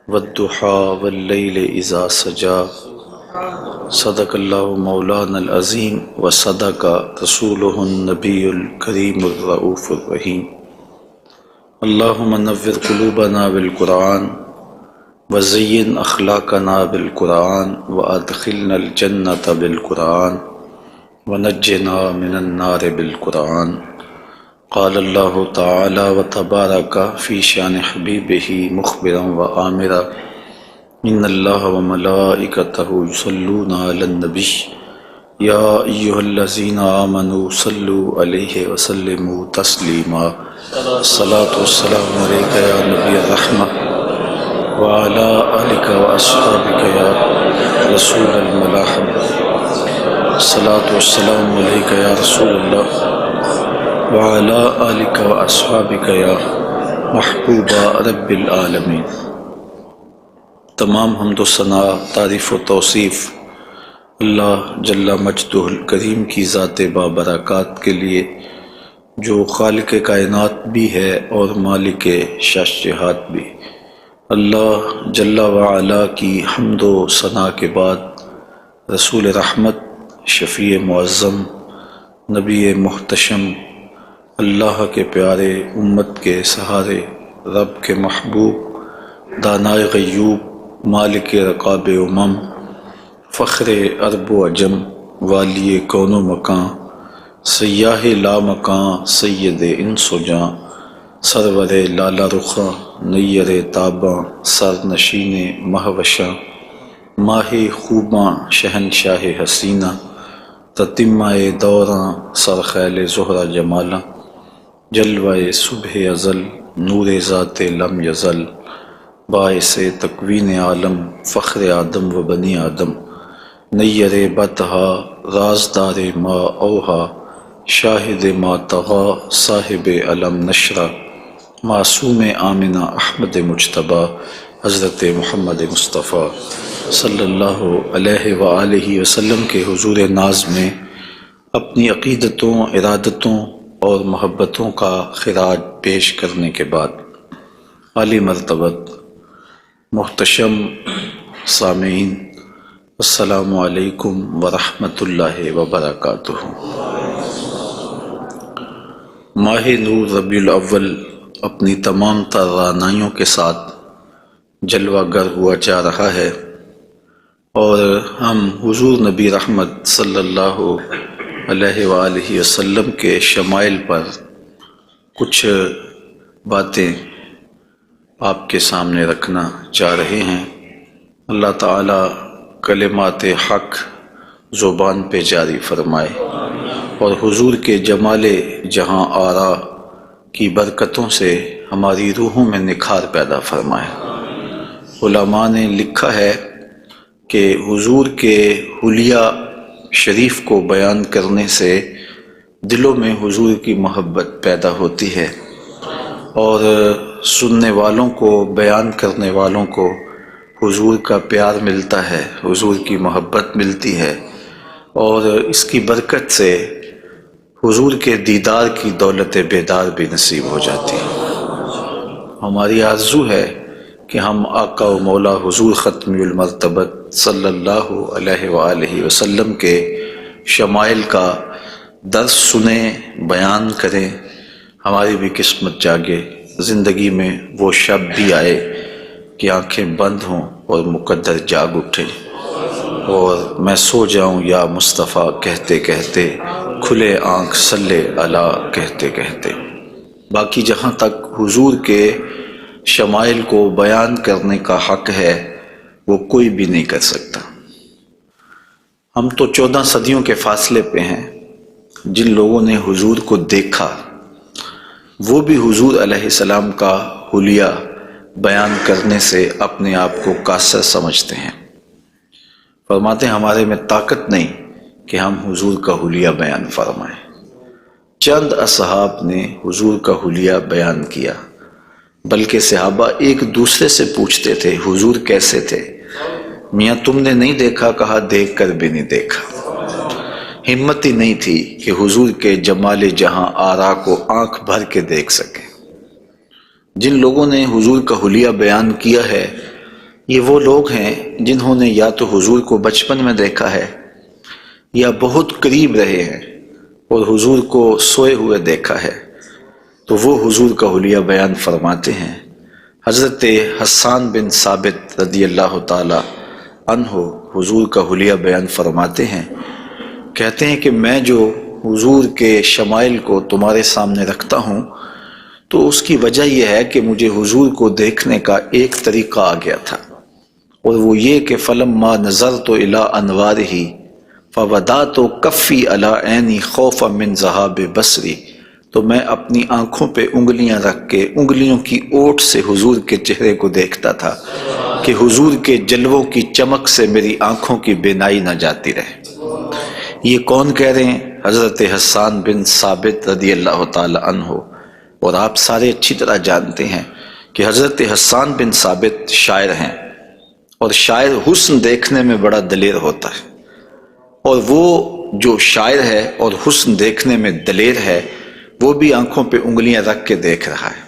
والضحى واللیل اذا سجا صدق اللہ مولانا العظیم وصدق رسولہ النبی الکریم الرؤوف الرحیم۔ اللہم نور قلوبنا بالقرآن وزین اخلاقنا بالقرآن وادخلنا الجنة بالقرآن ونجنا من النار بالقرآن۔ قال اللہ تعالی وتبارک فی شان حبیبہ مخبرا وآمرا ان اللہ وملائکتہ یصلون علی النبی یا ایہا الذین آمنوا صلوا علیہ وسلموا تسلیما۔ الصلاة والسلام علیک یا نبی الرحمہ وعلی آلک واصحابک یا رسول الملاحمہ۔ الصلاة والسلام علیک یا رسول اللہ وعلی آلک واصحابک یا محبوب رب العالمین۔ تمام حمد و ثناء، تعریف و توصیف اللہ جل مجدہ الکریم کی ذات بابرکات کے لیے، جو خالق کائنات بھی ہے اور مالک شاشہات بھی۔ اللہ جل وعلا کی حمد و ثناء کے بعد رسول رحمت، شفیع معظم، نبی محتشم، اللہ کے پیارے، امت کے سہارے، رب کے محبوب، دانائے غیوب، مالک رقاب امم، فخر عرب و عجم، والی کون و مکان، سیاہ لا مکان، سید انس و جاں، سرور لالا رخاں، نیر تاباں، سر نشین مہوشاں، ماہ خوباں، شہنشاہ حسینہ، تتمہ دوراں، سرخیل زہرہ جمالاں، جلوہ صبح ازل، نور ذات لم یزل، باعث تکوین عالم، فخر آدم و بنی آدم، نیر بطحا، رازدار ما اوہا، شاہد ما طغا، صاحب علم نشرہ، معصوم آمنہ احمد مجتبیٰ، حضرت محمد مصطفیٰ صلی اللہ علیہ وآلہ وسلم کے حضور ناز میں اپنی عقیدتوں، ارادتوں اور محبتوں کا خراج پیش کرنے کے بعد، عالی مرتبت محتشم سامعین، السلام علیکم ورحمۃ اللہ وبرکاتہ۔ ماہ نور ربیع الاول اپنی تمام تر رعنائیوں کے ساتھ جلوہ گر ہوا جا رہا ہے، اور ہم حضور نبی رحمت صلی اللہ علیہ وآلہ وسلم کے شمائل پر کچھ باتیں آپ کے سامنے رکھنا چاہ رہے ہیں۔ اللہ تعالیٰ کلمات حق زبان پہ جاری فرمائے، اور حضور کے جمال جہاں آرا کی برکتوں سے ہماری روحوں میں نکھار پیدا فرمائے۔ علماء نے لکھا ہے کہ حضور کے حلیہ شریف کو بیان کرنے سے دلوں میں حضور کی محبت پیدا ہوتی ہے، اور سننے والوں کو، بیان کرنے والوں کو حضور کا پیار ملتا ہے، حضور کی محبت ملتی ہے، اور اس کی برکت سے حضور کے دیدار کی دولت بیدار بھی نصیب ہو جاتی ہے۔ ہماری آرزو ہے کہ ہم آقا و مولا حضور ختم المرتبت صلی اللہ علیہ وآلہ وسلم کے شمائل کا درس سنیں، بیان کریں، ہماری بھی قسمت جاگے، زندگی میں وہ شب بھی آئے کہ آنکھیں بند ہوں اور مقدر جاگ اٹھے، اور میں سو جاؤں یا مصطفیٰ کہتے کہتے، کھلے آنکھ صلی علی کہتے کہتے۔ باقی جہاں تک حضور کے شمائل کو بیان کرنے کا حق ہے، وہ کوئی بھی نہیں کر سکتا۔ ہم تو 14 صدیوں کے فاصلے پہ ہیں۔ جن لوگوں نے حضور کو دیکھا، وہ بھی حضور علیہ السلام کا حلیہ بیان کرنے سے اپنے آپ کو قاصر سمجھتے ہیں۔ فرماتے ہیں ہمارے میں طاقت نہیں کہ ہم حضور کا حلیہ بیان فرمائیں۔ چند اصحاب نے حضور کا حلیہ بیان کیا، بلکہ صحابہ ایک دوسرے سے پوچھتے تھے حضور کیسے تھے؟ میاں تم نے نہیں دیکھا؟ کہا دیکھ کر بھی نہیں دیکھا۔ ہمت ہی نہیں تھی کہ حضور کے جمال جہاں آرا کو آنکھ بھر کے دیکھ سکیں۔ جن لوگوں نے حضور کا حلیہ بیان کیا ہے، یہ وہ لوگ ہیں جنہوں نے یا تو حضور کو بچپن میں دیکھا ہے یا بہت قریب رہے ہیں اور حضور کو سوئے ہوئے دیکھا ہے، تو وہ حضور کا حلیہ بیان فرماتے ہیں۔ حضرت حسان بن ثابت رضی اللہ تعالی عنہ حضور کا حلیہ بیان فرماتے ہیں، کہتے ہیں کہ میں جو حضور کے شمائل کو تمہارے سامنے رکھتا ہوں تو اس کی وجہ یہ ہے کہ مجھے حضور کو دیکھنے کا ایک طریقہ آ گیا تھا، اور وہ یہ کہ فلما نظرت الی انوارہ فودعت کفی علی عینی خوفا من ذہاب بصری، تو میں اپنی آنکھوں پہ انگلیاں رکھ کے انگلیوں کی اوٹ سے حضور کے چہرے کو دیکھتا تھا کہ حضور کے جلووں کی چمک سے میری آنکھوں کی بینائی نہ جاتی رہے۔ یہ کون کہہ رہے ہیں؟ حضرت حسان بن ثابت رضی اللہ تعالی عنہ۔ اور آپ سارے اچھی طرح جانتے ہیں کہ حضرت حسان بن ثابت شاعر ہیں، اور شاعر حسن دیکھنے میں بڑا دلیر ہوتا ہے، اور وہ جو شاعر ہے اور حسن دیکھنے میں دلیر ہے وہ بھی آنکھوں پہ انگلیاں رکھ کے دیکھ رہا ہے،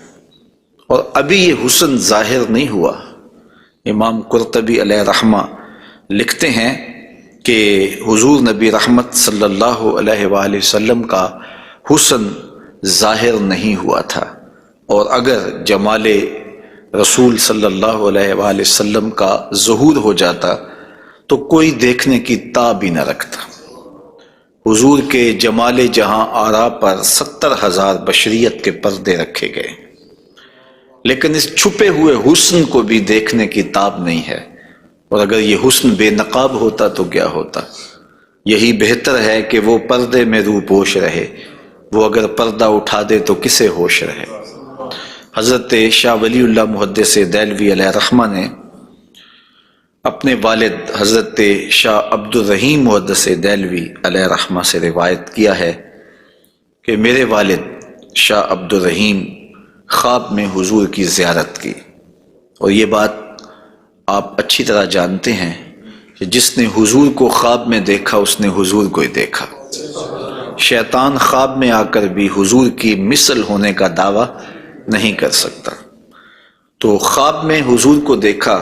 اور ابھی یہ حسن ظاہر نہیں ہوا۔ امام قرطبی علیہ رحمہ لکھتے ہیں کہ حضور نبی رحمت صلی اللہ علیہ وآلہ وسلم کا حسن ظاہر نہیں ہوا تھا، اور اگر جمال رسول صلی اللہ علیہ وآلہ وسلم کا ظہور ہو جاتا تو کوئی دیکھنے کی تاب ہی نہ رکھتا۔ حضور کے جمال جہاں آرا پر 70,000 بشریت کے پردے رکھے گئے، لیکن اس چھپے ہوئے حسن کو بھی دیکھنے کی تاب نہیں ہے، اور اگر یہ حسن بے نقاب ہوتا تو کیا ہوتا؟ یہی بہتر ہے کہ وہ پردے میں روح پوش رہے، وہ اگر پردہ اٹھا دے تو کسے ہوش رہے۔ حضرت شاہ ولی اللہ محدث دہلوی علیہ رحمہ نے اپنے والد حضرت شاہ عبد الرحیم محدث دہلوی علیہ رحمہ سے روایت کیا ہے کہ میرے والد شاہ عبد الرحیم خواب میں حضور کی زیارت کی، اور یہ بات آپ اچھی طرح جانتے ہیں کہ جس نے حضور کو خواب میں دیکھا اس نے حضور کو ہی دیکھا۔ شیطان خواب میں آ کر بھی حضور کی مثل ہونے کا دعویٰ نہیں کر سکتا۔ تو خواب میں حضور کو دیکھا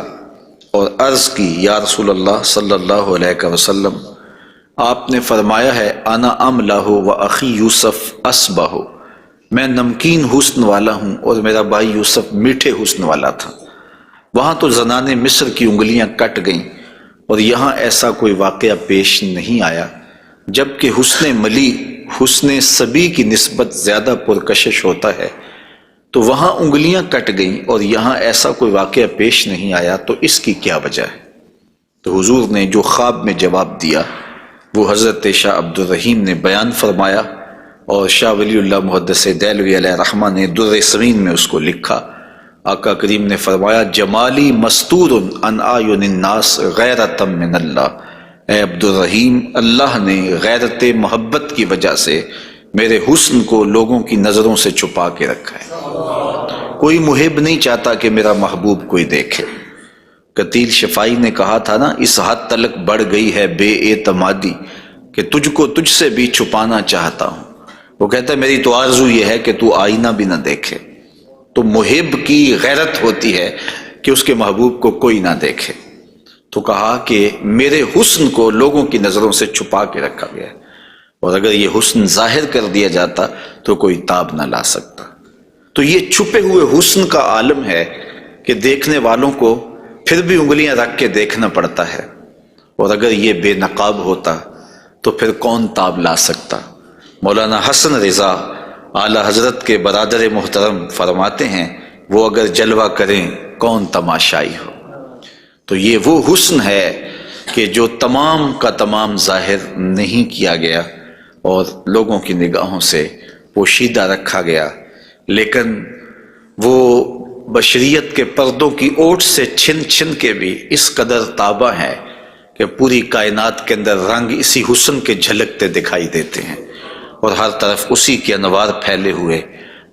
اور عرض کی، یا رسول اللہ صلی اللہ علیہ وسلم، آپ نے فرمایا ہے انا املہ و اخی یوسف اسبہ، میں نمکین حسن والا ہوں اور میرا بھائی یوسف میٹھے حسن والا تھا۔ وہاں تو زنان مصر کی انگلیاں کٹ گئیں، اور یہاں ایسا کوئی واقعہ پیش نہیں آیا، جبکہ حسن ملی حسن صبی کی نسبت زیادہ پرکشش ہوتا ہے، تو وہاں انگلیاں کٹ گئیں اور یہاں ایسا کوئی واقعہ پیش نہیں آیا، تو اس کی کیا وجہ ہے؟ تو حضور نے جو خواب میں جواب دیا وہ حضرت شاہ عبد الرحیم نے بیان فرمایا، اور شاہ ولی اللہ محدث دہلوی علیہ رحمہ نے در سمین میں اس کو لکھا۔ آقا کریم نے فرمایا جمالی مستور عن اعین الناس غیرۃ من اللہ، اے عبد الرحیم، اللہ نے غیرت محبت کی وجہ سے میرے حسن کو لوگوں کی نظروں سے چھپا کے رکھا ہے۔ کوئی محب نہیں چاہتا کہ میرا محبوب کوئی دیکھے۔ قتیل شفائی نے کہا تھا نا، اس حد تلک بڑھ گئی ہے بے اعتمادی کہ تجھ کو تجھ سے بھی چھپانا چاہتا ہوں۔ وہ کہتا ہے میری تو آرزو یہ ہے کہ تو آئینہ بھی نہ دیکھے۔ تو محب کی غیرت ہوتی ہے کہ اس کے محبوب کو کوئی نہ دیکھے۔ تو کہا کہ میرے حسن کو لوگوں کی نظروں سے چھپا کے رکھا گیا ہے، اور اگر یہ حسن ظاہر کر دیا جاتا تو کوئی تاب نہ لا سکتا۔ تو یہ چھپے ہوئے حسن کا عالم ہے کہ دیکھنے والوں کو پھر بھی انگلیاں رکھ کے دیکھنا پڑتا ہے، اور اگر یہ بے نقاب ہوتا تو پھر کون تاب لا سکتا؟ مولانا حسن رضا اعلی حضرت کے برادر محترم فرماتے ہیں وہ اگر جلوہ کریں کون تماشائی ہو۔ تو یہ وہ حسن ہے کہ جو تمام کا تمام ظاہر نہیں کیا گیا اور لوگوں کی نگاہوں سے پوشیدہ رکھا گیا، لیکن وہ بشریت کے پردوں کی اوٹ سے چھن چھن کے بھی اس قدر تابہ ہے کہ پوری کائنات کے اندر رنگ اسی حسن کے جھلکتے دکھائی دیتے ہیں، اور ہر طرف اسی کے انوار پھیلے ہوئے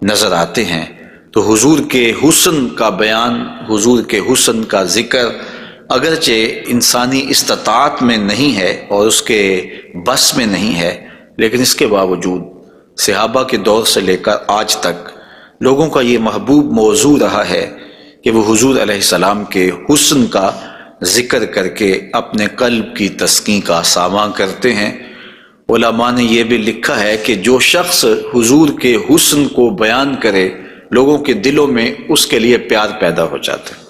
نظر آتے ہیں۔ تو حضور کے حسن کا بیان، حضور کے حسن کا ذکر اگرچہ انسانی استطاعت میں نہیں ہے اور اس کے بس میں نہیں ہے، لیکن اس کے باوجود صحابہ کے دور سے لے کر آج تک لوگوں کا یہ محبوب موضوع رہا ہے کہ وہ حضور علیہ السلام کے حسن کا ذکر کر کے اپنے قلب کی تسکین کا ساماں کرتے ہیں۔ علماء نے یہ بھی لکھا ہے کہ جو شخص حضور کے حسن کو بیان کرے لوگوں کے دلوں میں اس کے لیے پیار پیدا ہو جاتا ہے۔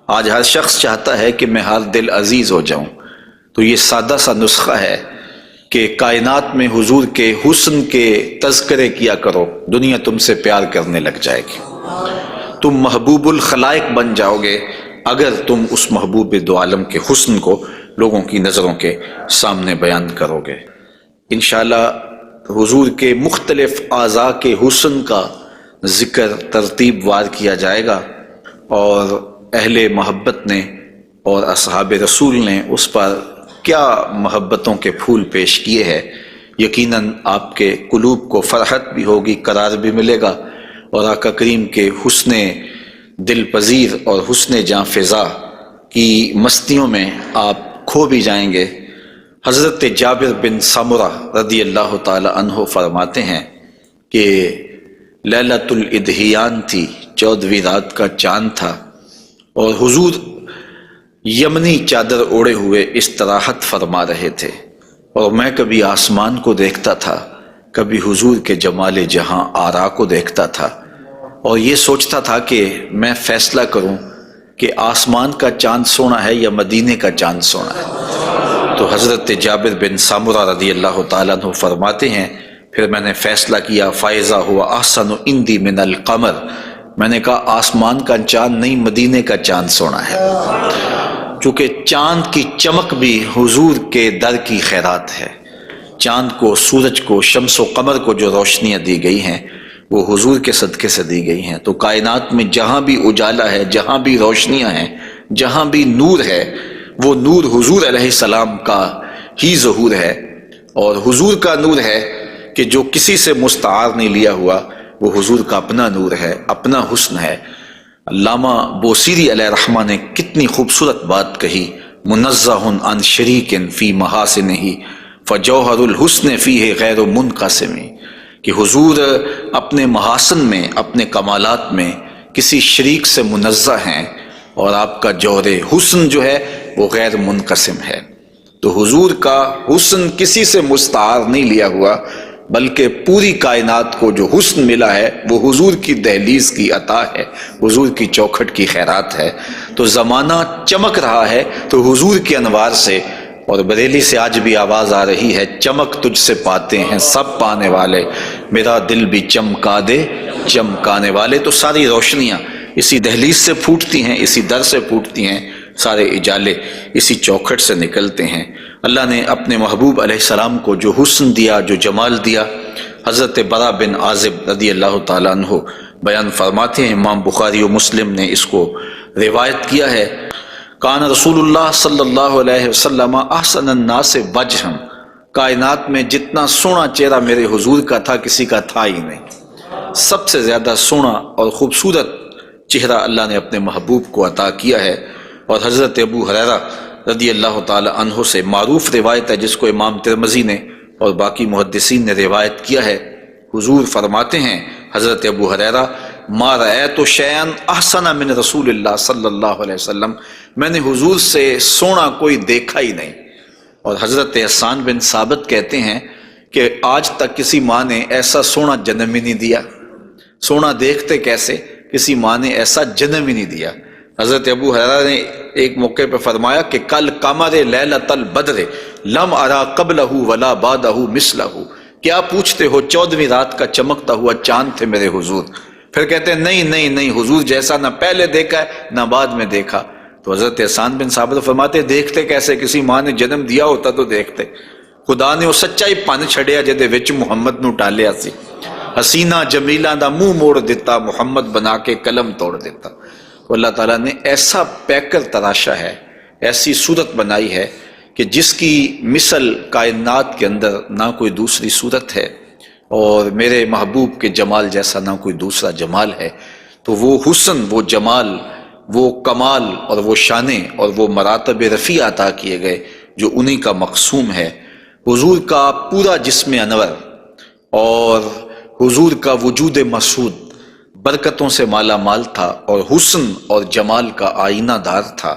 آج ہر شخص چاہتا ہے کہ میں ہر دل عزیز ہو جاؤں، تو یہ سادہ سا نسخہ ہے کہ کائنات میں حضور کے حسن کے تذکرے کیا کرو، دنیا تم سے پیار کرنے لگ جائے گی۔ تم محبوب الخلائق بن جاؤ گے اگر تم اس محبوب دو عالم کے حسن کو لوگوں کی نظروں کے سامنے بیان کرو گے۔ انشاءاللہ حضور کے مختلف اعضاء کے حسن کا ذکر ترتیب وار کیا جائے گا، اور اہل محبت نے اور اصحاب رسول نے اس پر کیا محبتوں کے پھول پیش کیے ہیں۔ یقیناً آپ کے قلوب کو فرحت بھی ہوگی، قرار بھی ملے گا، اور آقا کریم کے حسن دل پذیر اور حسن جاں فضا کی مستیوں میں آپ کھو بھی جائیں گے۔ حضرت جابر بن سمرہ رضی اللہ تعالی عنہ فرماتے ہیں کہ لیلۃ الادھیان تھی، 14ویں رات کا چاند تھا، اور حضور یمنی چادر اوڑے ہوئے استراحت فرما رہے تھے، اور میں کبھی آسمان کو دیکھتا تھا، کبھی حضور کے جمال جہاں آرا کو دیکھتا تھا، اور یہ سوچتا تھا کہ میں فیصلہ کروں کہ آسمان کا چاند سونا ہے یا مدینے کا چاند سونا ہے۔ تو حضرت جابر بن سمرہ رضی اللہ تعالیٰ عنہ فرماتے ہیں پھر میں نے فیصلہ کیا فائزہ ہوا احسن عندی من القمر، میں نے کہا آسمان کا چاند نہیں مدینے کا چاند سونا ہے، چونکہ چاند کی چمک بھی حضور کے در کی خیرات ہے۔ چاند کو، سورج کو، شمس و قمر کو جو روشنیاں دی گئی ہیں وہ حضور کے صدقے سے دی گئی ہیں۔ تو کائنات میں جہاں بھی اجالا ہے، جہاں بھی روشنیاں ہیں، جہاں بھی نور ہے، وہ نور حضور علیہ السلام کا ہی ظہور ہے، اور حضور کا نور ہے کہ جو کسی سے مستعار نہیں لیا ہوا، وہ حضور کا اپنا نور ہے، اپنا حسن ہے۔ علامہ بوصیری علیہ رحمہ نے کتنی خوبصورت بات کہی، منزہ عن شریک فی محاسنہ فجوہر الحسن فیہ غیر منقسم، کہ حضور اپنے محاسن میں، اپنے کمالات میں کسی شریک سے منزہ ہیں، اور آپ کا جوہر حسن جو ہے وہ غیر منقسم ہے۔ تو حضور کا حسن کسی سے مستعار نہیں لیا ہوا، بلکہ پوری کائنات کو جو حسن ملا ہے وہ حضور کی دہلیز کی عطا ہے، حضور کی چوکھٹ کی خیرات ہے۔ تو زمانہ چمک رہا ہے تو حضور کے انوار سے، اور بریلی سے آج بھی آواز آ رہی ہے، چمک تجھ سے پاتے ہیں سب پانے والے، میرا دل بھی چمکا دے چمکانے والے۔ تو ساری روشنیاں اسی دہلیز سے پھوٹتی ہیں، اسی در سے پھوٹتی ہیں، سارے اجالے اسی چوکھٹ سے نکلتے ہیں۔ اللہ نے اپنے محبوب علیہ السلام کو جو حسن دیا، جو جمال دیا، حضرت برا بن عازب رضی اللہ تعالیٰ عنہ بیان فرماتے ہیں، امام بخاری و مسلم نے اس کو روایت کیا ہے، کان رسول اللہ صلی اللہ علیہ وسلم احسن الناس وجہا، کائنات میں جتنا سونا چہرہ میرے حضور کا تھا کسی کا تھا ہی نہیں، سب سے زیادہ سونا اور خوبصورت چہرہ اللہ نے اپنے محبوب کو عطا کیا ہے۔ اور حضرت ابو ہریرہ رضی اللہ تعالی عنہ سے معروف روایت ہے جس کو امام ترمذی نے اور باقی محدثین نے روایت کیا ہے، حضور فرماتے ہیں حضرت ابو ہریرہ، ما رأیت شیئا احسن من رسول اللہ صلی اللہ علیہ وسلم، میں نے حضور سے سونا کوئی دیکھا ہی نہیں۔ اور حضرت حسان بن ثابت کہتے ہیں کہ آج تک کسی ماں نے ایسا سونا جنم ہی نہیں دیا، سونا دیکھتے کیسے، کسی ماں نے ایسا جنم ہی نہیں دیا۔ حضرت ابو ہریرہ نے ایک موقع پہ فرمایا کہ کل قمر لیلۃ البدر لم ارا قبلہ ولا بعدہ مثلہ، کیا پوچھتے ہو 14ویں رات کا چمکتا ہوا چاند تھے میرے حضور۔ پھر کہتے ہیں نہیں نہیں نہیں، حضور جیسا نہ پہلے دیکھا ہے نہ بعد میں دیکھا۔ تو حضرت حسان بن ثابت فرماتے دیکھتے کیسے، کسی ماں نے جنم دیا ہوتا تو دیکھتے۔ خدا نے وہ سچا ہی پن چھڑیا جدے وچ محمد نو ٹالیا سی، حسینہ جمیلہ دا منہ موڑ دیتا، محمد بنا کے قلم توڑ دیتا۔ تو اللہ تعالیٰ نے ایسا پیکر تراشا ہے، ایسی صورت بنائی ہے کہ جس کی مثل کائنات کے اندر نہ کوئی دوسری صورت ہے، اور میرے محبوب کے جمال جیسا نہ کوئی دوسرا جمال ہے۔ تو وہ حسن، وہ جمال، وہ کمال اور وہ شانیں اور وہ مراتب رفیع عطا کیے گئے جو انہی کا مقسوم ہے۔ حضور کا پورا جسم انور اور حضور کا وجود مسعود برکتوں سے مالا مال تھا اور حسن اور جمال کا آئینہ دار تھا۔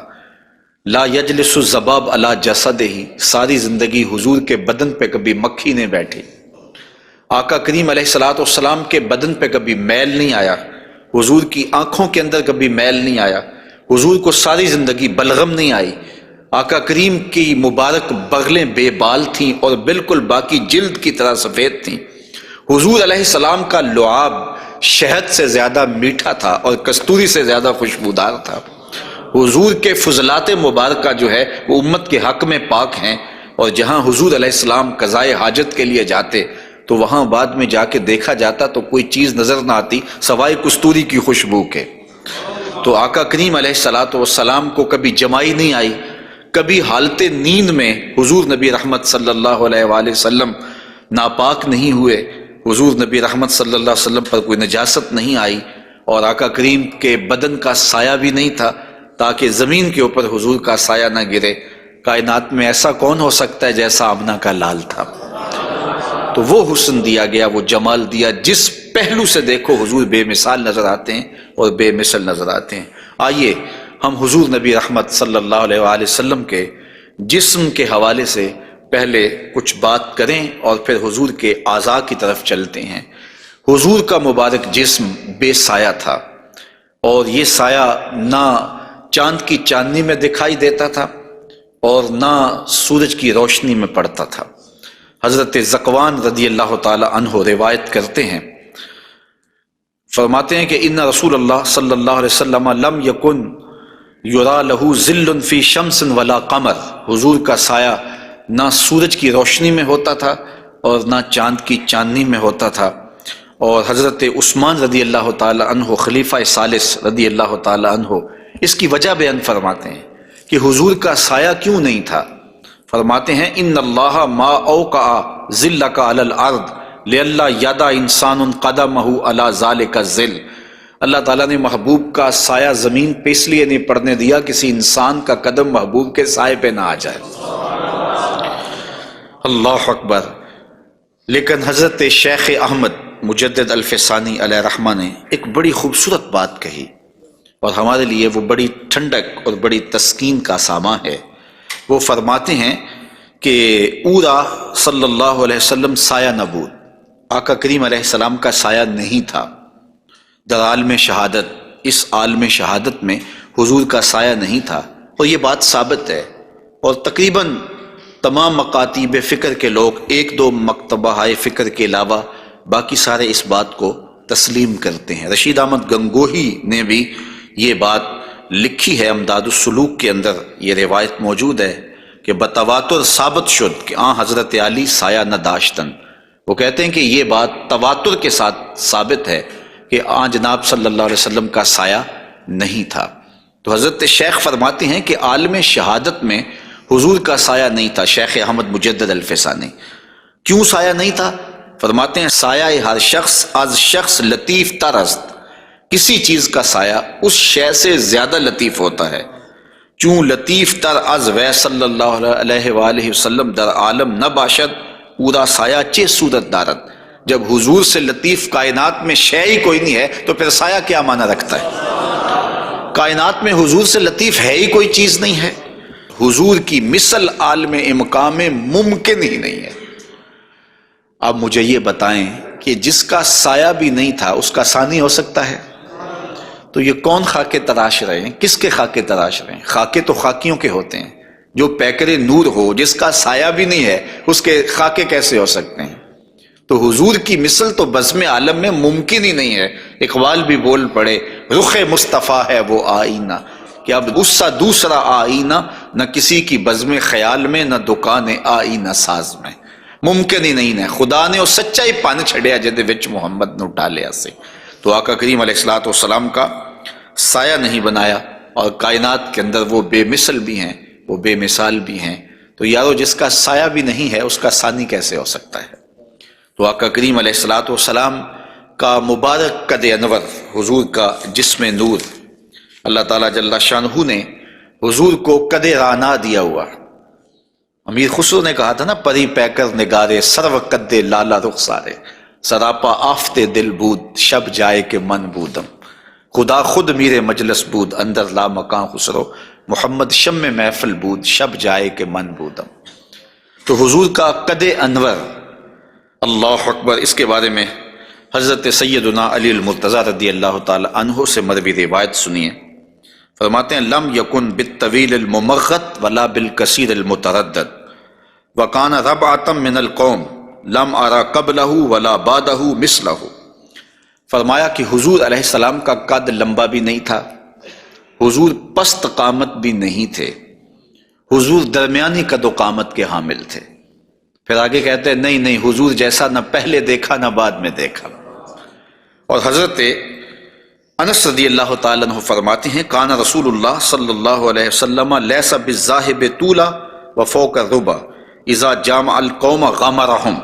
لا یجلس الذباب علی جسدہ، ساری زندگی حضور کے بدن پہ کبھی مکھی نہیں بیٹھی۔ آقا کریم علیہ الصلوۃ والسلام کے بدن پہ کبھی میل نہیں آیا، حضور کی آنکھوں کے اندر کبھی میل نہیں آیا، حضور کو ساری زندگی بلغم نہیں آئی۔ آقا کریم کی مبارک بغلیں بے بال تھیں اور بالکل باقی جلد کی طرح سفید تھیں۔ حضور علیہ السلام کا لعاب شہد سے زیادہ میٹھا تھا اور کستوری سے زیادہ خوشبودار تھا۔ حضور کے فضلات مبارکہ جو ہے وہ امت کے حق میں پاک ہیں، اور جہاں حضور علیہ السلام قضائے حاجت کے لیے جاتے تو وہاں بعد میں جا کے دیکھا جاتا تو کوئی چیز نظر نہ آتی سوائے کستوری کی خوشبو کے۔ تو آقا کریم علیہ الصلوۃ والسلام کو کبھی جمائی نہیں آئی، کبھی حالت نیند میں حضور نبی رحمت صلی اللہ علیہ وآلہ وسلم ناپاک نہیں ہوئے، حضور نبی رحمت صلی اللہ علیہ وسلم پر کوئی نجاست نہیں آئی، اور آقا کریم کے بدن کا سایہ بھی نہیں تھا تاکہ زمین کے اوپر حضور کا سایہ نہ گرے۔ کائنات میں ایسا کون ہو سکتا ہے جیسا آمنہ کا لال تھا؟ تو وہ حسن دیا گیا، وہ جمال دیا، جس پہلو سے دیکھو حضور بے مثال نظر آتے ہیں اور بے مثل نظر آتے ہیں۔ آئیے ہم حضور نبی رحمت صلی اللہ علیہ وآلہ وسلم کے جسم کے حوالے سے پہلے کچھ بات کریں اور پھر حضور کے اعضاء کی طرف چلتے ہیں۔ حضور کا مبارک جسم بے سایہ تھا، اور یہ سایہ نہ چاند کی چاندنی میں دکھائی دیتا تھا اور نہ سورج کی روشنی میں پڑتا تھا۔ حضرت ذکوان رضی اللہ تعالی عنہ روایت کرتے ہیں، فرماتے ہیں کہ ان رسول اللہ صلی اللہ علیہ وسلم لم یکن یرا لہ ظل فی شمس ولا قمر، حضور کا سایہ نہ سورج کی روشنی میں ہوتا تھا اور نہ چاند کی چاندنی میں ہوتا تھا۔ اور حضرت عثمان رضی اللہ تعالی عنہ خلیفہ ثالث رضی اللہ تعالی عنہ اس کی وجہ بیان فرماتے ہیں کہ حضور کا سایہ کیوں نہیں تھا۔ فرماتے ہیں ان اللہ ما اوقع ظلک علی الارض لئلا یدع انسان قدمہ علی ذلک الظل، اللہ تعالیٰ نے محبوب کا سایہ زمین پہ اس لیے نہیں پڑنے دیا کسی انسان کا قدم محبوب کے سائے پہ نہ آ جائے۔ اللہ اکبر۔ لیکن حضرت شیخ احمد مجدد الفسانی علیہ رحمہ نے ایک بڑی خوبصورت بات کہی، اور ہمارے لیے وہ بڑی ٹھنڈک اور بڑی تسکین کا سامان ہے۔ وہ فرماتے ہیں کہ اورا صلی اللہ علیہ وسلم سایہ نبود، آقا کریم علیہ السلام کا سایہ نہیں تھا۔ در عالم شہادت، اس عالم شہادت میں حضور کا سایہ نہیں تھا، اور یہ بات ثابت ہے، اور تقریباً تمام مکاتیب فکر کے لوگ، ایک دو مکتبہ فکر کے علاوہ باقی سارے اس بات کو تسلیم کرتے ہیں۔ رشید احمد گنگوہی نے بھی یہ بات لکھی ہے، امداد السلوک کے اندر یہ روایت موجود ہے کہ بتواتر ثابت شد کہ حضرت علی سایہ نہ داشتن۔ وہ کہتے ہیں کہ یہ بات تواتر کے ساتھ ثابت ہے کہ جناب صلی اللہ علیہ وسلم کا سایہ نہیں تھا۔ تو حضرت شیخ فرماتے ہیں کہ عالم شہادت میں حضور کا سایہ نہیں تھا۔ شیخ احمد مجدد الفسانی، کیوں سایہ نہیں تھا؟ فرماتے ہیں سایہ ہر شخص از شخص لطیف تر است، کسی چیز کا سایہ اس شے سے زیادہ لطیف ہوتا ہے، چون لطیف تر از وے صلی اللہ علیہ وآلہ وسلم در عالم نہ باشد پورا سایہ چے صورت دارت۔ جب حضور سے لطیف کائنات میں شے ہی کوئی نہیں ہے تو پھر سایہ کیا معنی رکھتا ہے؟ کائنات میں حضور سے لطیف ہے ہی کوئی چیز نہیں ہے، حضور کی مثل عالم مقام میں ممکن ہی نہیں ہے۔ اب مجھے یہ بتائیں کہ جس کا سایہ بھی نہیں تھا اس کا ثانی ہو سکتا ہے؟ تو یہ کون خاکے تراش رہے ہیں؟ کس کے خاکے تراش رہے ہیں؟ خاکے تو خاکیوں کے ہوتے ہیں۔ جو پیکر نور ہو، جس کا سایہ بھی نہیں ہے، اس کے خاکے کیسے ہو سکتے ہیں؟ تو حضور کی مثل تو بزم عالم میں ممکن ہی نہیں ہے۔ اقبال بھی بول پڑے رخ مصطفیٰ ہے وہ آئینہ، کہ اب اس سا دوسرا آئینہ نہ کسی کی بزم خیال میں، نہ دکان آئینہ ساز میں، ممکن ہی نہیں ہے۔ خدا نے وہ سچائی پان چھڑیا جدے وچ محمد نو ڈالیا سے۔ تو آقا کریم علیہ الصلوۃ والسلام کا سایہ نہیں بنایا، اور کائنات کے اندر وہ بے مثل بھی ہیں، وہ بے مثال بھی ہیں۔ تو یارو جس کا سایہ بھی نہیں ہے اس کا ثانی کیسے ہو سکتا ہے؟ تو آقا کریم علیہ الصلوۃ والسلام کا مبارک قد انور، حضور کا جسم نور، اللہ تعالیٰ جل شانہ نے حضور کو قد رانا دیا ہوا۔ امیر خسرو نے کہا تھا نا، پری پیکر نگارے سرو قد لالا رخسارے، سراپا آفت دل بود شب جائے کہ من بودم، خدا خود میرے مجلس بود اندر لا مکان خسرو، محمد شم محفل بود شب جائے کہ من بودم۔ تو حضور کا قد انور، اللہ اکبر، اس کے بارے میں حضرت سیدنا علی المرتضیٰ رضی اللہ تعالی عنہ سے مروی روایت سنیے۔ فرماتے ہیں لم یکن بالطویل الممغط ولا بالکثیر المتردد وکان ربعۃ من القوم لم ارى قبلہ ولا بعدہ مثلہ۔ فرمایا کہ حضور علیہ السلام کا قد لمبا بھی نہیں تھا، حضور پست قامت بھی نہیں تھے، حضور درمیانی قد و قامت کے حامل تھے۔ پھر آگے کہتے ہیں نہیں حضور جیسا نہ پہلے دیکھا نہ بعد میں دیکھا۔ اور حضرت انس رضی اللہ تعالیٰ عنہ فرماتے ہیں کان رسول اللہ صلی اللہ علیہ وسلم لیس بالذاہب طولا وفوق الربا اذا جامع القوم غمرہم۔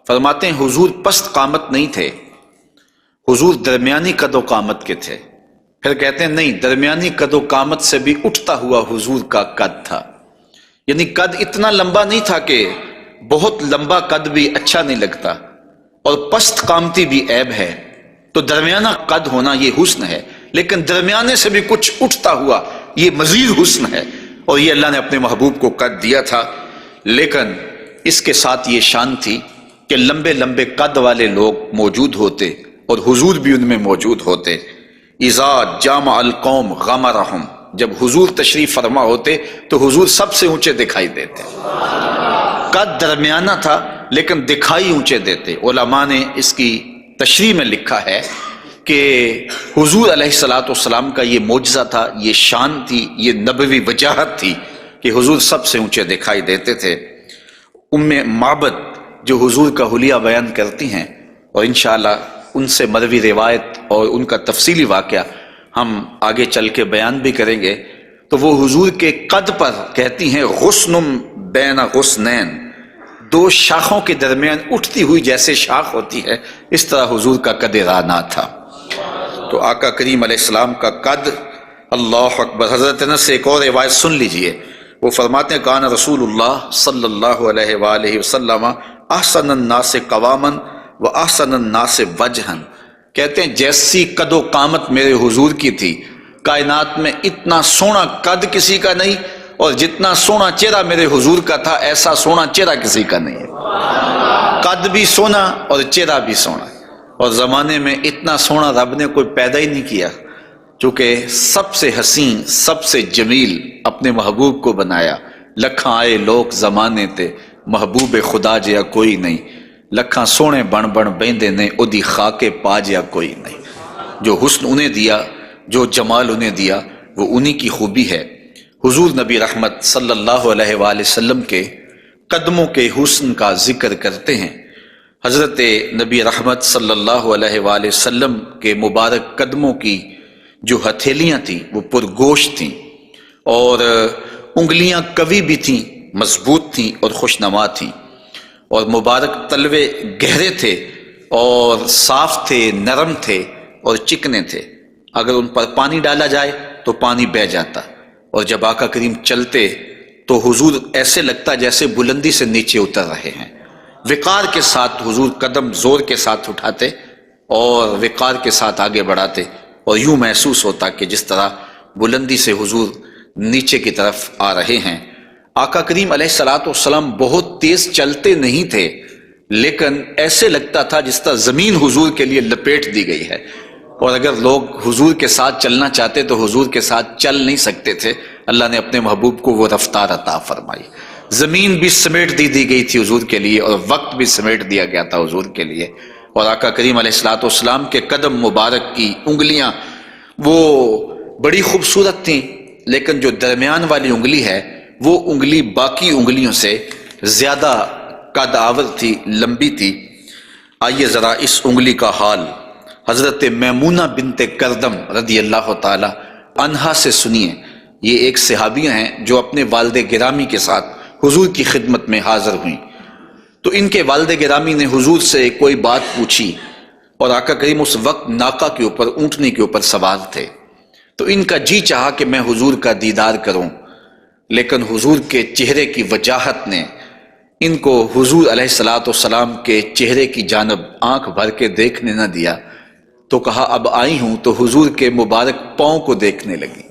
فرماتے ہیں حضور پست قامت نہیں تھے، حضور درمیانی قد و قامت کے تھے۔ پھر کہتے ہیں نہیں، درمیانی قد و قامت سے بھی اٹھتا ہوا حضور کا قد تھا، یعنی قد اتنا لمبا نہیں تھا کہ بہت لمبا قد بھی اچھا نہیں لگتا اور پست قامتی بھی عیب ہے، تو درمیانہ قد ہونا یہ حسن ہے، لیکن درمیانے سے بھی کچھ اٹھتا ہوا یہ مزید حسن ہے، اور یہ اللہ نے اپنے محبوب کو قد دیا تھا۔ لیکن اس کے ساتھ یہ شان تھی کہ لمبے لمبے قد والے لوگ موجود ہوتے اور حضور بھی ان میں موجود ہوتے۔ اذا جامع القوم غمرہم، جب حضور تشریف فرما ہوتے تو حضور سب سے اونچے دکھائی دیتے، قد درمیانہ تھا لیکن دکھائی اونچے دیتے۔ علماء نے اس کی تشریح میں لکھا ہے کہ حضور علیہ الصلوۃ والسلام کا یہ معجزہ تھا، یہ شان تھی، یہ نبوی وجاہت تھی کہ حضور سب سے اونچے دکھائی دیتے تھے۔ ام معبد جو حضور کا حلیہ بیان کرتی ہیں، اور انشاءاللہ ان سے مروی روایت اور ان کا تفصیلی واقعہ ہم آگے چل کے بیان بھی کریں گے، تو وہ حضور کے قد پر کہتی ہیں غصن بین غصنین، دو شاخوں کے درمیان اٹھتی ہوئی جیسے شاخ ہوتی ہے، اس طرح حضور کا قد رانا تھا۔ تو آقا کریم علیہ السلام کا قد، اللہ اکبر۔ حضرت انس سے ایک اور روایت سن لیجئے، وہ فرماتے ہیں کان رسول اللہ صلی اللہ علیہ وآلہ وسلم احسن الناس قواما و احسن الناس وجہا، کہتے ہیں جیسی قد و قامت میرے حضور کی تھی، کائنات میں اتنا سونا قد کسی کا نہیں، اور جتنا سونا چہرہ میرے حضور کا تھا ایسا سونا چہرہ کسی کا نہیں ہے۔ قد بھی سونا اور چہرہ بھی سونا، اور زمانے میں اتنا سونا رب نے کوئی پیدا ہی نہیں کیا، چونکہ سب سے حسین سب سے جمیل اپنے محبوب کو بنایا۔ لکھاں آئے لوگ زمانے تے محبوب خدا جیا کوئی نہیں، لکھاں سونے بن بن بیندے نے اودی خاکے پا جیا کوئی نہیں۔ جو حسن انہیں دیا، جو جمال انہیں دیا، وہ انہی کی خوبی ہے۔ حضور نبی رحمت صلی اللہ علیہ وآلہ وسلم کے قدموں کے حسن کا ذکر کرتے ہیں۔ حضرت نبی رحمت صلی اللہ علیہ وآلہ وسلم کے مبارک قدموں کی جو ہتھیلیاں تھیں وہ پرگوشت تھیں، اور انگلیاں قوی بھی تھیں، مضبوط تھیں اور خوشنما تھیں، اور مبارک تلوے گہرے تھے اور صاف تھے، نرم تھے اور چکنے تھے۔ اگر ان پر پانی ڈالا جائے تو پانی بہہ جاتا، اور جب آقا کریم چلتے تو حضور ایسے لگتا جیسے بلندی سے نیچے اتر رہے ہیں۔ وقار کے ساتھ حضور قدم زور کے ساتھ اٹھاتے اور وقار کے ساتھ آگے بڑھاتے، اور یوں محسوس ہوتا کہ جس طرح بلندی سے حضور نیچے کی طرف آ رہے ہیں۔ آقا کریم علیہ الصلوۃ والسلام بہت تیز چلتے نہیں تھے، لیکن ایسے لگتا تھا جس طرح زمین حضور کے لیے لپیٹ دی گئی ہے، اور اگر لوگ حضور کے ساتھ چلنا چاہتے تو حضور کے ساتھ چل نہیں سکتے تھے۔ اللہ نے اپنے محبوب کو وہ رفتار عطا فرمائی، زمین بھی سمیٹ دی گئی تھی حضور کے لیے، اور وقت بھی سمیٹ دیا گیا تھا حضور کے لیے۔ اور آقا کریم علیہ الصلوۃ والسلام کے قدم مبارک کی انگلیاں وہ بڑی خوبصورت تھیں، لیکن جو درمیان والی انگلی ہے وہ انگلی باقی انگلیوں سے زیادہ قد آور تھی، لمبی تھی۔ آئیے ذرا اس انگلی کا حال حضرت میمونہ بنت کردم رضی اللہ تعالی عنہا سے سنیے۔ یہ ایک صحابیہ ہیں جو اپنے والد گرامی کے ساتھ حضور کی خدمت میں حاضر ہوئیں، تو ان کے والد گرامی نے حضور سے کوئی بات پوچھی، اور آقا کریم اس وقت ناقہ کے اوپر، اونٹنی کے اوپر سوار تھے، تو ان کا جی چاہا کہ میں حضور کا دیدار کروں، لیکن حضور کے چہرے کی وجاہت نے ان کو حضور علیہ الصلاۃ والسلام کے چہرے کی جانب آنکھ بھر کے دیکھنے نہ دیا، تو کہا اب آئی ہوں تو حضور کے مبارک پاؤں کو دیکھنے لگی۔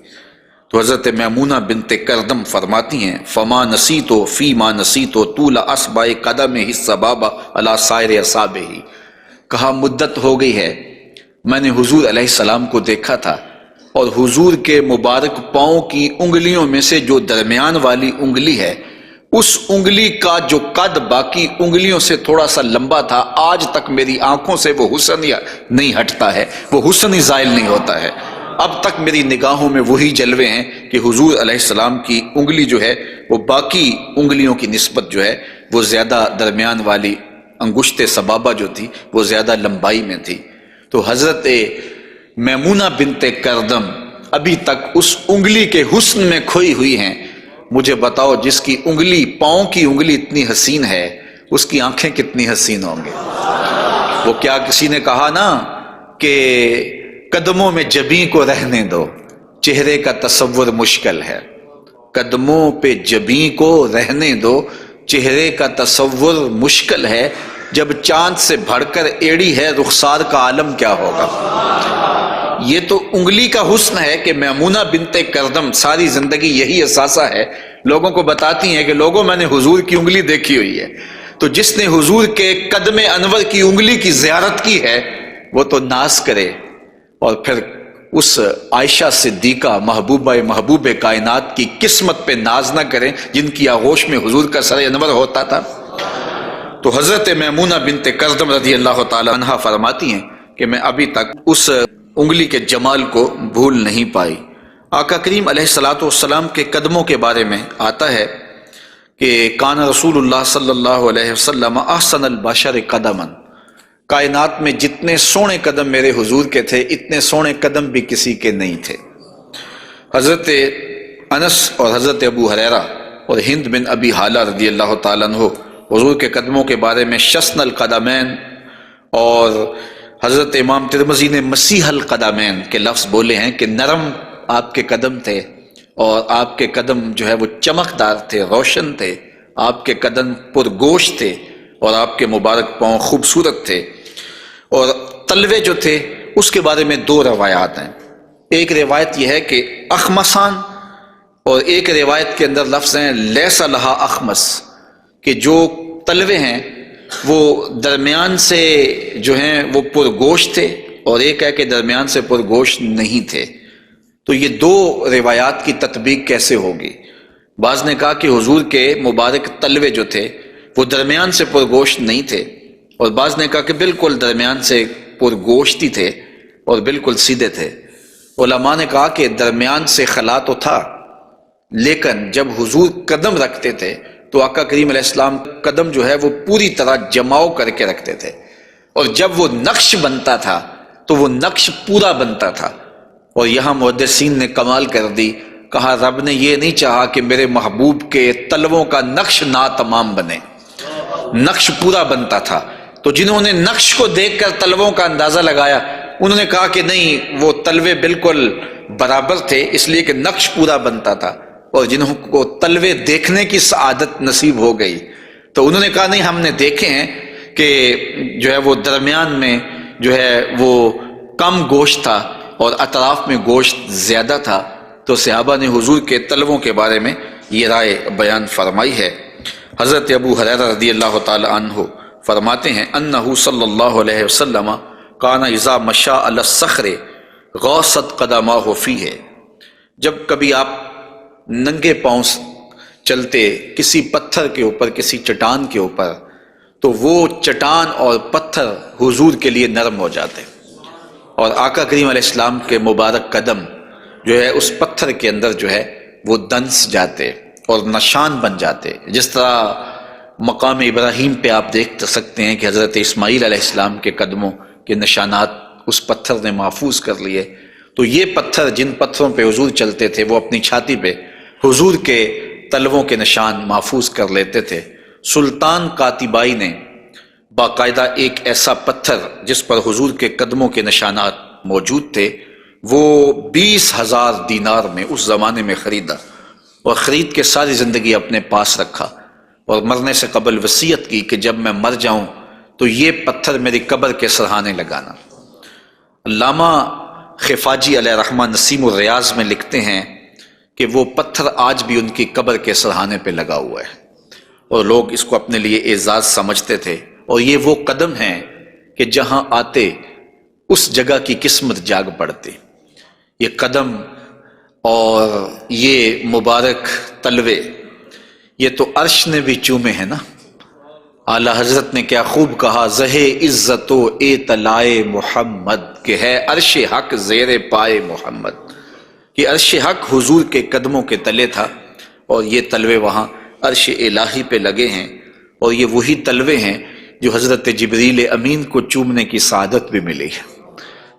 تو حضرت میمونہ بنت کردم فرماتی ہیں فما نسیتو فی ما نسیتو طول اصبع قدمہ السبابہ علی سائر اصابعہ، کہا مدت ہو گئی ہے میں نے حضور علیہ السلام کو دیکھا تھا، اور حضور کے مبارک پاؤں کی انگلیوں میں سے جو درمیان والی انگلی ہے، اس انگلی کا جو قد باقی انگلیوں سے تھوڑا سا لمبا تھا، آج تک میری آنکھوں سے وہ حسن نہیں ہٹتا ہے، وہ حسن ہی زائل نہیں ہوتا ہے۔ اب تک میری نگاہوں میں وہی جلوے ہیں کہ حضور علیہ السلام کی انگلی جو ہے وہ باقی انگلیوں کی نسبت جو ہے وہ زیادہ درمیان والی انگشت سبابہ جو تھی وہ زیادہ لمبائی میں تھی۔ تو حضرت میمونہ بنت کردم ابھی تک اس انگلی کے حسن میں کھوئی ہوئی ہیں۔ مجھے بتاؤ جس کی انگلی، پاؤں کی انگلی اتنی حسین ہے، اس کی آنکھیں کتنی حسین ہوں گے۔ وہ کیا کسی نے کہا نا کہ قدموں میں جبیں کو رہنے دو، چہرے کا تصور مشکل ہے۔ قدموں پہ جبیں کو رہنے دو، چہرے کا تصور مشکل ہے، جب چاند سے بڑھ کر ایڑی ہے رخسار کا عالم کیا ہوگا۔ یہ تو انگلی کا حسن ہے کہ میمونہ بنت کردم ساری زندگی یہی احساسہ ہے، لوگوں کو بتاتی ہیں کہ لوگوں میں نے حضور کی انگلی دیکھی ہوئی ہے۔ تو جس نے حضور کے قدم انور کی انگلی کی زیارت کی ہے وہ تو ناز کرے، اور پھر اس عائشہ صدیقہ محبوب کائنات کی قسمت پہ ناز نہ کریں جن کی آغوش میں حضور کا سر انور ہوتا تھا۔ تو حضرت میمونہ بنت کردم رضی اللہ تعالی عنہا فرماتی ہیں کہ میں ابھی تک اس انگلی کے جمال کو بھول نہیں پائی۔ آقا کریم علیہ الصلاۃ والسلام کے قدموں کے بارے میں آتا ہے کہ کان رسول اللہ صلی اللہ علیہ وسلم احسن البشر قدما، کائنات میں جتنے سونے قدم میرے حضور کے تھے اتنے سونے قدم بھی کسی کے نہیں تھے۔ حضرت انس اور حضرت ابو ہریرہ اور ہند بن ابی حالہ رضی اللہ تعالیٰ عنہ حضور کے قدموں کے بارے میں شسن القدمین، اور حضرت امام ترمذی نے مسیح القدمین کے لفظ بولے ہیں کہ نرم آپ کے قدم تھے، اور آپ کے قدم جو ہے وہ چمکدار تھے، روشن تھے، آپ کے قدم پرگوشت تھے، اور آپ کے مبارک پاؤں خوبصورت تھے۔ اور تلوے جو تھے اس کے بارے میں دو روایات ہیں، ایک روایت یہ ہے کہ اخمسان، اور ایک روایت کے اندر لفظ ہیں لیس لہا اخمس، کہ جو تلوے ہیں وہ درمیان سے جو ہیں وہ پرگوشت تھے، اور ایک ہے کہ درمیان سے پرگوشت نہیں تھے۔ تو یہ دو روایات کی تطبیق کیسے ہوگی؟ بعض نے کہا کہ حضور کے مبارک تلوے جو تھے وہ درمیان سے پرگوشت نہیں تھے، اور بعض نے کہا کہ بالکل درمیان سے پرگوشت ہی تھے اور بالکل سیدھے تھے۔ علماء نے کہا کہ درمیان سے خلا تو تھا، لیکن جب حضور قدم رکھتے تھے تو آقا کریم علیہ السلام قدم جو ہے وہ پوری طرح جماؤ کر کے رکھتے تھے، اور جب وہ نقش بنتا تھا تو وہ نقش پورا بنتا تھا۔ اور یہاں محدثین نے کمال کر دی، کہا رب نے یہ نہیں چاہا کہ میرے محبوب کے تلووں کا نقش ناتمام بنے، نقش پورا بنتا تھا۔ تو جنہوں نے نقش کو دیکھ کر تلووں کا اندازہ لگایا انہوں نے کہا کہ نہیں، وہ تلوے بالکل برابر تھے اس لیے کہ نقش پورا بنتا تھا، اور جنہوں کو تلوے دیکھنے کی سعادت نصیب ہو گئی تو انہوں نے کہا نہیں، ہم نے دیکھے ہیں کہ جو ہے وہ درمیان میں جو ہے وہ کم گوشت تھا اور اطراف میں گوشت زیادہ تھا۔ تو صحابہ نے حضور کے تلووں کے بارے میں یہ رائے بیان فرمائی ہے۔ حضرت ابو ہریرہ رضی اللہ تعالی عنہ فرماتے ہیں انہ صلی اللہ علیہ وسلم کان اذا مشى علی الصخر غاصت قدماہ فیہ، جب کبھی آپ ننگے پاؤں چلتے کسی پتھر کے اوپر، کسی چٹان کے اوپر، تو وہ چٹان اور پتھر حضور کے لیے نرم ہو جاتے، اور آقا کریم علیہ السلام کے مبارک قدم جو ہے اس پتھر کے اندر جو ہے وہ دنس جاتے اور نشان بن جاتے۔ جس طرح مقام ابراہیم پہ آپ دیکھ سکتے ہیں کہ حضرت اسماعیل علیہ السلام کے قدموں کے نشانات اس پتھر نے محفوظ کر لیے، تو یہ پتھر جن پتھروں پہ حضور چلتے تھے وہ اپنی چھاتی پہ حضور کے تلووں کے نشان محفوظ کر لیتے تھے۔ سلطان قاتبائی نے باقاعدہ ایک ایسا پتھر جس پر حضور کے قدموں کے نشانات موجود تھے وہ 20,000 دینار میں اس زمانے میں خریدا، اور خرید کے ساری زندگی اپنے پاس رکھا۔ اور مرنے سے قبل وصیت کی کہ جب میں مر جاؤں تو یہ پتھر میری قبر کے سرہانے لگانا۔ علامہ خفاجی علیہ رحمہ نسیم الریاض میں لکھتے ہیں کہ وہ پتھر آج بھی ان کی قبر کے سرہانے پہ لگا ہوا ہے، اور لوگ اس کو اپنے لیے اعزاز سمجھتے تھے، اور یہ وہ قدم ہیں کہ جہاں آتے اس جگہ کی قسمت جاگ پڑتی۔ یہ قدم اور یہ مبارک تلوے یہ تو عرش نے بھی چومے ہیں نا۔ اعلی حضرت نے کیا خوب کہا، زہے عزت و اطلاع محمد، کہ ہے عرش حق زیر پائے محمد، کہ عرش حق حضور کے قدموں کے تلے تھا، اور یہ تلوے وہاں عرش الہی پہ لگے ہیں، اور یہ وہی تلوے ہیں جو حضرت جبریل امین کو چومنے کی سعادت بھی ملی ہے۔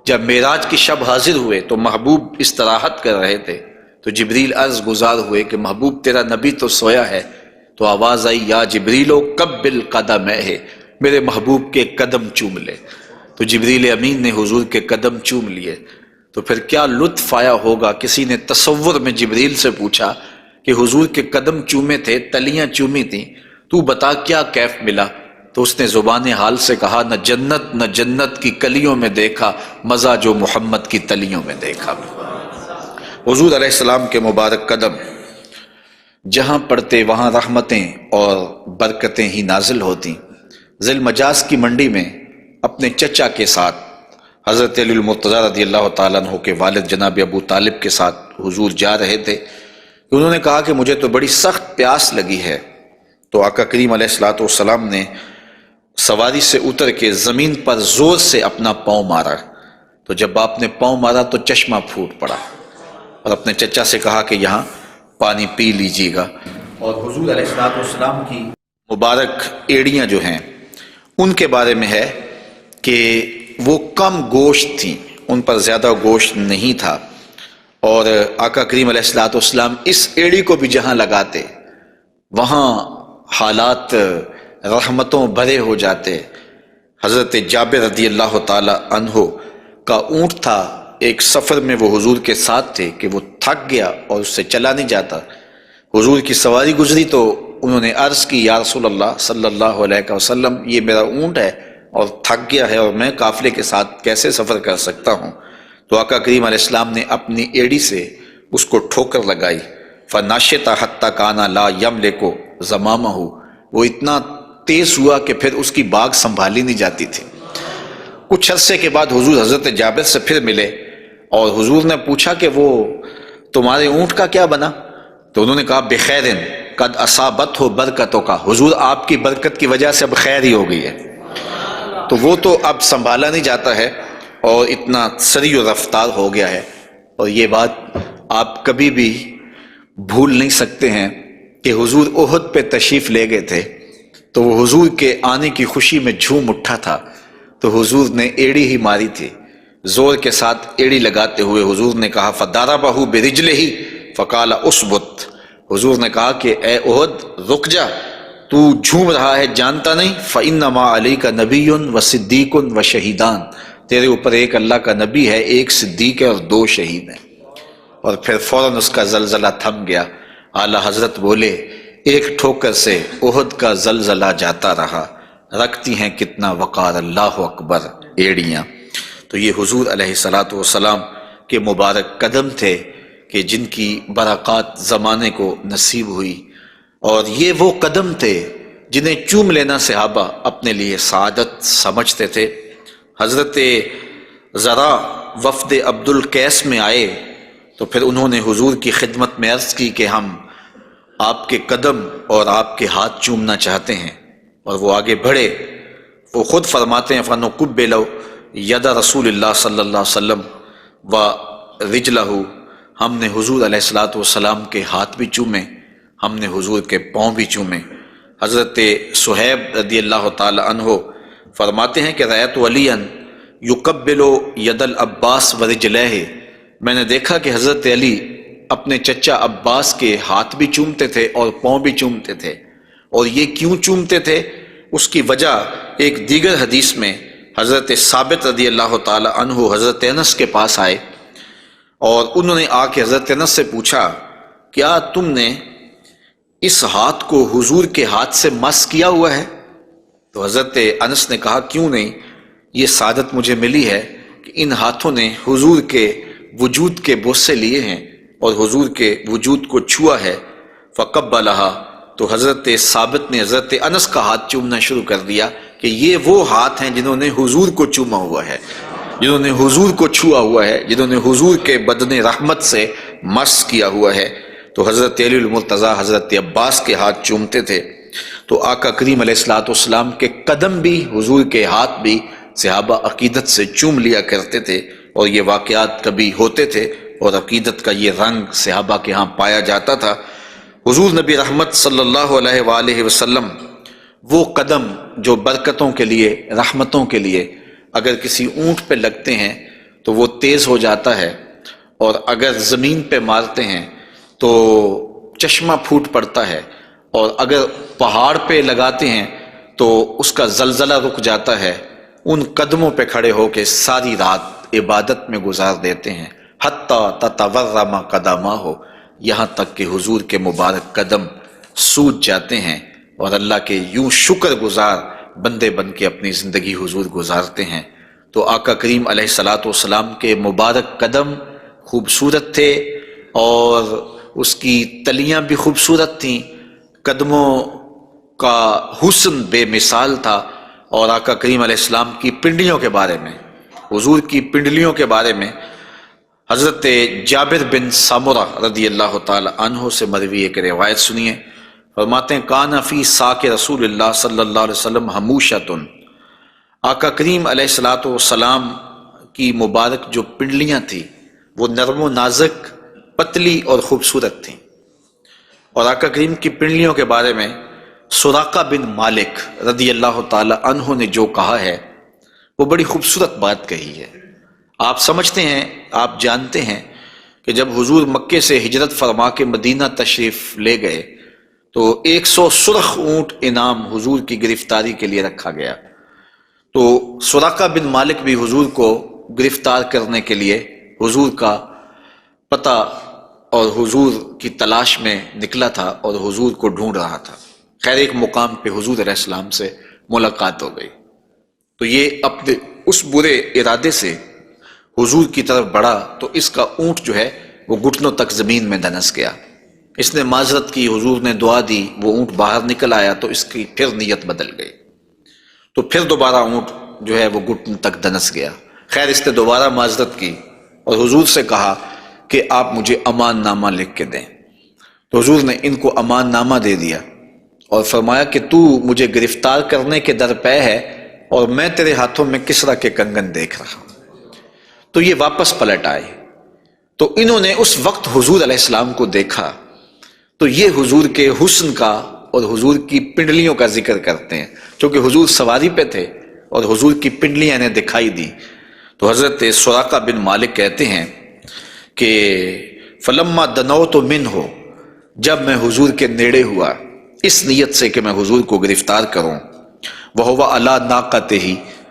جب معراج کی شب حاضر ہوئے تو محبوب استراحت کر رہے تھے، تو جبریل عرض گزار ہوئے کہ محبوب تیرا نبی تو سویا ہے، تو آواز آئی یا جبریلو قبل قدمہ، میرے محبوب کے قدم چوم لے۔ تو جبریل امین نے حضور کے قدم چوم لیے، تو پھر کیا لطف آیا ہوگا۔ کسی نے تصور میں جبریل سے پوچھا کہ حضور کے قدم چومے تھے، تلیاں چومی تھیں، تو بتا کیا کیف ملا؟ تو اس نے زبان حال سے کہا، نہ جنت نہ جنت کی کلیوں میں دیکھا مزہ جو محمد کی تلیوں میں دیکھا۔ حضور علیہ السلام کے مبارک قدم جہاں پڑتے وہاں رحمتیں اور برکتیں ہی نازل ہوتی۔ ذی المجاز کی منڈی میں اپنے چچا کے ساتھ حضرت علی المرتضیٰ رضی اللہ تعالیٰ عنہ کے والد جناب ابو طالب کے ساتھ حضور جا رہے تھے، کہ انہوں نے کہا کہ مجھے تو بڑی سخت پیاس لگی ہے۔ تو آقا کریم علیہ الصلوۃ والسلام نے سواری سے اتر کے زمین پر زور سے اپنا پاؤں مارا، تو جب آپ نے پاؤں مارا تو چشمہ پھوٹ پڑا، اور اپنے چچا سے کہا کہ یہاں پانی پی لیجیے گا۔ اور حضور علیہ الصلوۃ والسلام کی مبارک ایڑیاں جو ہیں ان کے بارے میں ہے کہ وہ کم گوشت تھیں، ان پر زیادہ گوشت نہیں تھا، اور آقا کریم علیہ الصلوۃ والسلام اس ایڑی کو بھی جہاں لگاتے وہاں حالات رحمتوں بھرے ہو جاتے۔ حضرت جابر رضی اللہ تعالی عنہ کا اونٹ تھا، ایک سفر میں وہ حضور کے ساتھ تھے کہ وہ تھک گیا اور اس سے چلا نہیں جاتا۔ حضور کی سواری گزری تو انہوں نے عرض کی، یا رسول اللہ صلی اللہ علیہ وسلم، یہ میرا اونٹ ہے اور تھک گیا ہے، اور میں قافلے کے ساتھ کیسے سفر کر سکتا ہوں؟ تو آقا کریم علیہ السلام نے اپنی ایڑی سے اس کو ٹھوکر لگائی، فَنَاشِطَ حَتَّى كَانَ لَا يَمْلِكُ زَمَامَهُ، وہ اتنا تیز ہوا کہ پھر اس کی باگ سنبھالی نہیں جاتی تھی۔ کچھ عرصے کے بعد حضور حضرت جابر سے پھر ملے، اور حضور نے پوچھا کہ وہ تمہارے اونٹ کا کیا بنا؟ تو انہوں نے کہا بخیرن قد اصابتہ برکتوں کا، حضور آپ کی برکت کی وجہ سے اب خیر ہی ہو گئی ہے۔ تو وہ تو اب سنبھالا نہیں جاتا ہے، اور اتنا سری و رفتار ہو گیا ہے۔ اور یہ بات آپ کبھی بھی بھول نہیں سکتے ہیں کہ حضور احد پہ تشریف لے گئے تھے، تو وہ حضور کے آنے کی خوشی میں جھوم اٹھا تھا، تو حضور نے ایڑی ہی ماری تھی، زور کے ساتھ ایڑی لگاتے ہوئے حضور نے کہا فَضَرَبَهُ بِرِجْلِهِ فَقَالَ اُثْبُتْ، حضور نے کہا کہ اے احد رک جا، تو جھوم رہا ہے جانتا نہیں، فَإِنَّمَا عَلَيْكَ نَبِيٌّ وَصِدِّيقٌ وَشَهِيدَانِ، تیرے اوپر ایک اللہ کا نبی ہے، ایک صدیق ہے اور دو شہید ہیں۔ اور پھر فوراً اس کا زلزلہ تھم گیا۔ اعلیٰ حضرت بولے، ایک ٹھوکر سے احد کا زلزلہ جاتا رہا، رکھتی ہیں کتنا وقار اللہ اکبر ایڑیاں۔ تو یہ حضور علیہ الصلوۃ والسلام کے مبارک قدم تھے کہ جن کی برکات زمانے کو نصیب ہوئی، اور یہ وہ قدم تھے جنہیں چوم لینا صحابہ اپنے لیے سعادت سمجھتے تھے۔ حضرت ذرا وفد عبد القیس میں آئے تو پھر انہوں نے حضور کی خدمت میں عرض کی کہ ہم آپ کے قدم اور آپ کے ہاتھ چومنا چاہتے ہیں، اور وہ آگے بڑھے۔ وہ خود فرماتے ہیں فَنُقُبِّلُ یَدَ رسول اللہ صلی اللہ علیہ وسلم وَرِجْلَهُ، ہم نے حضور علیہ الصلوۃ والسلام کے ہاتھ بھی چومے، ہم نے حضور کے پاؤں بھی چومے۔ حضرت صہیب رضی اللہ تعالی عنہ فرماتے ہیں کہ رأیت علیٰ یقبل ید العباس ورجلہ، میں نے دیکھا کہ حضرت علی اپنے چچا عباس کے ہاتھ بھی چومتے تھے اور پاؤں بھی چومتے تھے۔ اور یہ کیوں چومتے تھے؟ اس کی وجہ ایک دیگر حدیث میں حضرت ثابت رضی اللہ تعالی عنہ حضرت انس کے پاس آئے، اور انہوں نے آ کے حضرت انس سے پوچھا کیا تم نے اس ہاتھ کو حضور کے ہاتھ سے مس کیا ہوا ہے؟ تو حضرت انس نے کہا کیوں نہیں، یہ سعادت مجھے ملی ہے کہ ان ہاتھوں نے حضور کے وجود کے بوسے لیے ہیں اور حضور کے وجود کو چھوا ہے۔ فقبلہا، تو حضرت ثابت نے حضرت انس کا ہاتھ چومنا شروع کر دیا کہ یہ وہ ہاتھ ہیں جنہوں نے حضور کو چوما ہوا ہے، جنہوں نے حضور کو چھوا ہوا ہے، جنہوں نے حضور کے بدن رحمت سے مس کیا ہوا ہے۔ تو حضرت علی المرتضیٰ حضرت عباس کے ہاتھ چومتے تھے، تو آقا کریم علیہ الصلوۃ والسلام کے قدم بھی، حضور کے ہاتھ بھی صحابہ عقیدت سے چوم لیا کرتے تھے، اور یہ واقعات کبھی ہوتے تھے اور عقیدت کا یہ رنگ صحابہ کے ہاں پایا جاتا تھا۔ حضور نبی رحمت صلی اللہ علیہ وآلہ وسلم وہ قدم جو برکتوں کے لیے، رحمتوں کے لیے اگر کسی اونٹ پہ لگتے ہیں تو وہ تیز ہو جاتا ہے، اور اگر زمین پہ مارتے ہیں تو چشمہ پھوٹ پڑتا ہے، اور اگر پہاڑ پہ لگاتے ہیں تو اس کا زلزلہ رک جاتا ہے۔ ان قدموں پہ کھڑے ہو کے ساری رات عبادت میں گزار دیتے ہیں، حتیٰ تتورم قدماہ، یہاں تک کہ حضور کے مبارک قدم سوج جاتے ہیں، اور اللہ کے یوں شکر گزار بندے بن کے اپنی زندگی حضور گزارتے ہیں۔ تو آقا کریم علیہ الصلوۃ والسلام کے مبارک قدم خوبصورت تھے، اور اس کی تلیاں بھی خوبصورت تھیں، قدموں کا حسن بے مثال تھا۔ اور آقا کریم علیہ السلام کی پنڈلیوں کے بارے میں، حضور کی پنڈلیوں کے بارے میں حضرت جابر بن سمرہ رضی اللہ تعالی عنہ سے مروی ایک روایت سنیے۔ فرماتے ہیں کان فی ساق رسول اللہ صلی اللہ علیہ وسلم حموشۃ، آقا کریم علیہ الصلوۃ والسلام کی مبارک جو پنڈلیاں تھیں وہ نرم و نازک، پتلی اور خوبصورت تھیں۔ اور آقا کریم کی پنڈلیوں کے بارے میں سراقہ بن مالک رضی اللہ تعالی عنہ نے جو کہا ہے وہ بڑی خوبصورت بات کہی ہے۔ آپ سمجھتے ہیں، آپ جانتے ہیں کہ جب حضور مکے سے ہجرت فرما کے مدینہ تشریف لے گئے تو 100 سرخ اونٹ انعام حضور کی گرفتاری کے لیے رکھا گیا۔ تو سراقہ بن مالک بھی حضور کو گرفتار کرنے کے لیے حضور کا پتہ اور حضور کی تلاش میں نکلا تھا اور حضور کو ڈھونڈ رہا تھا۔ خیر ایک مقام پہ حضور علیہ السلام سے ملاقات ہو گئی، تو یہ اپنے اس برے ارادے سے حضور کی طرف بڑھا تو اس کا اونٹ جو ہے وہ گھٹنوں تک زمین میں دنس گیا۔ اس نے معذرت کی، حضور نے دعا دی، وہ اونٹ باہر نکل آیا تو اس کی پھر نیت بدل گئی، تو پھر دوبارہ اونٹ جو ہے وہ گھٹن تک دنس گیا۔ خیر اس نے دوبارہ معذرت کی اور حضور سے کہا کہ آپ مجھے امان نامہ لکھ کے دیں۔ تو حضور نے ان کو امان نامہ دے دیا اور فرمایا کہ تو مجھے گرفتار کرنے کے درپے ہے اور میں تیرے ہاتھوں میں کسرا کے کنگن دیکھ رہا ہوں۔ تو یہ واپس پلٹ آئے، تو انہوں نے اس وقت حضور علیہ السلام کو دیکھا، تو یہ حضور کے حسن کا اور حضور کی پنڈلیوں کا ذکر کرتے ہیں، کیونکہ حضور سواری پہ تھے اور حضور کی پنڈلیاں انہیں دکھائی دی۔ تو حضرت سراقہ بن مالک کہتے ہیں کہ فلما دنوت منہ، جب میں حضور کے نیڑے ہوا اس نیت سے کہ میں حضور کو گرفتار کروں، وہو علی ناقتہ،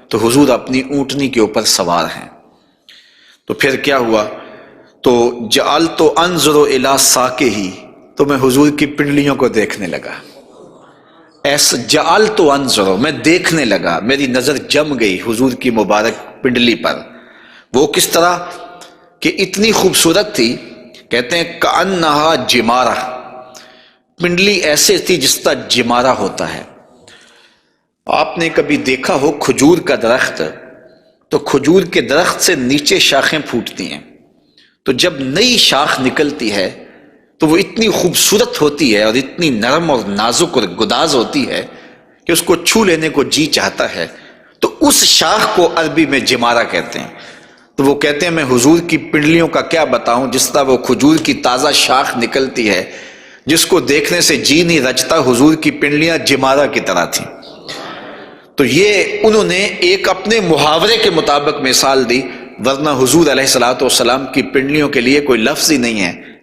تو حضور اپنی اونٹنی کے اوپر سوار ہیں۔ تو پھر کیا ہوا، تو جعلت انظر الی ساقہ، تو میں حضور کی پنڈلیوں کو دیکھنے لگا۔ ایسا جعلت انظر، میں دیکھنے لگا، میری نظر جم گئی حضور کی مبارک پنڈلی پر۔ وہ کس طرح کہ اتنی خوبصورت تھی، کہتے ہیں کأنہا جمارہ، پنڈلی ایسے تھی جس طرح جمارہ ہوتا ہے۔ آپ نے کبھی دیکھا ہو کھجور کا درخت، تو کھجور کے درخت سے نیچے شاخیں پھوٹتی ہیں، تو جب نئی شاخ نکلتی ہے تو وہ اتنی خوبصورت ہوتی ہے اور اتنی نرم اور نازک اور گداز ہوتی ہے کہ اس کو چھو لینے کو جی چاہتا ہے۔ تو اس شاخ کو عربی میں جمارہ کہتے ہیں۔ تو وہ کہتے ہیں میں حضور کی پنڈلیوں کا کیا بتاؤں، جس طرح وہ کھجور کی تازہ شاخ نکلتی ہے جس کو دیکھنے سے جی نہیں رجتا، حضور کی پنڈلیاں جمارہ کی طرح تھیں۔ تو یہ انہوں نے ایک اپنے محاورے کے مطابق مثال دی، ورنہ حضور علیہ الصلوۃ والسلام کی پنڈلیوں کے لیے کوئی لفظ ہی نہیں ہے۔